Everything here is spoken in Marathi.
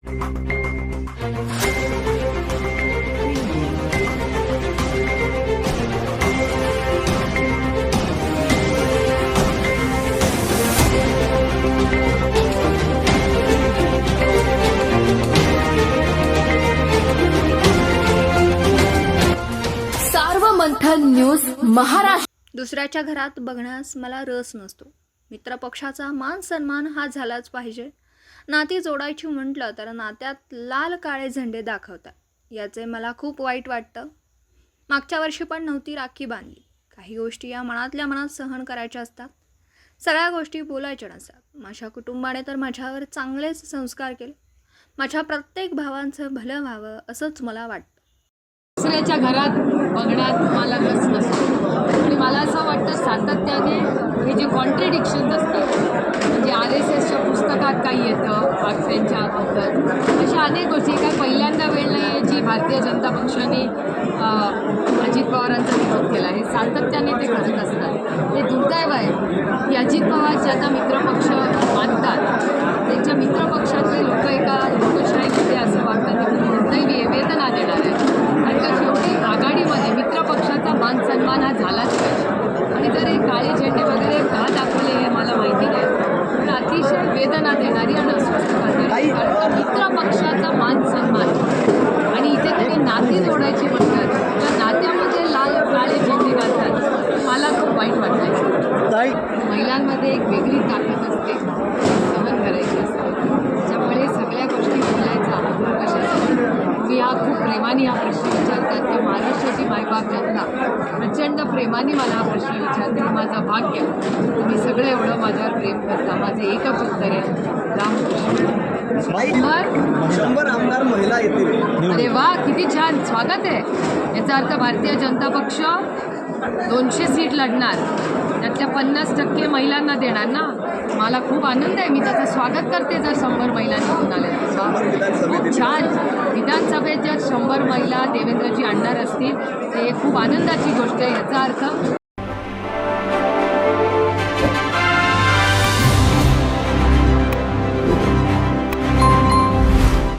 सार्वमंथन न्यूज महाराष्ट्र. दुसऱ्याच्या घरात बघण्यास मला रस नसतो. मित्रपक्षाचा मान सन्मान हा झालाच पाहिजे. नाती जोडायची म्हटलं तर नात्यात लाल काळे झेंडे दाखवतात, याचे मला खूप वाईट वाटतं. मागच्या वर्षी पण नव्हती राखी बांधली. काही गोष्टी या मनातल्या मनात सहन करायच्या असतात. सगळ्या गोष्टी बोलायच्या नसतात. माझ्या कुटुंबाने तर माझ्यावर चांगलेच संस्कार केले. माझ्या प्रत्येक भावांचं भलं व्हावं असंच मला वाटतं. दुसऱ्याच्या घरात बघण्यात मला रस नसतो आणि मला असं वाटतं सातत्याने हे जे कॉन्ट्रडिक्शन्स असतात, म्हणजे RSSच्या पुस्तकात काही येतं त्यांच्याबद्दल, अशा अनेक गोष्टी काय पहिल्यांदा वेळ नाही आहे जी भारतीय जनता पक्षाने अजित पवारांचा विरोध केला आहे. सातत्याने ते करत असतात. हे दुर्दैव आहे की अजित पवार ज्यांना मित्रपक्ष मानतात त्यांच्या मित्रपक्षातले लोक एका लोकशाहीमध्ये असं वागतात की दुर्दैवी वेदना देणार आहे. कारण का शेवटी आघाडीमध्ये मित्रपक्षाचा मान सन्मान हा झालाच पाहिजे. आणि जर हे काळे झेंडे वगैरे का दाखवले हे मला माहिती नाही, पण अतिशय वेदना देणारी आणि अस्वस्थता देणारी. कारण का मित्रपक्षाचा मान सन्मान आणि इथे तरी नाती जोडायची म्हणतात, त्या नात्यामध्ये लाल काळे झेंडे घालतात, मला खूप वाईट वाटतं. महिलांमध्ये एक वेगळी ताकद असते, सहन करायची असते. त्याच्यामुळे सगळ्या गोष्टी बोलायचा कशासाठी. मी हा खूप प्रेमाने हा प्रश्न विचारतात की महाराष्ट्राची मायबाप जनता प्रचंड प्रेमाने मला हा प्रश्न विचारते. माझं भाग्य तुम्ही सगळे एवढं माझ्यावर प्रेम करता. माझं एकच उत्तर आहे, रामकृष्ण. 100 आमदार महिला येतील. अरे वा, किती छान स्वागत आहे. याचा अर्थ भारतीय जनता पक्ष 200 सीट लढणार, त्यातल्या 50% महिलांना देणार ना. मला खूप आनंद आहे. मी त्याचं स्वागत करते जर 100 महिला निवडून आल्या. खूप छान. विधानसभेत जर 100 महिला देवेंद्रजी आणणार असतील तर हे खूप आनंदाची गोष्ट आहे. याचा अर्थ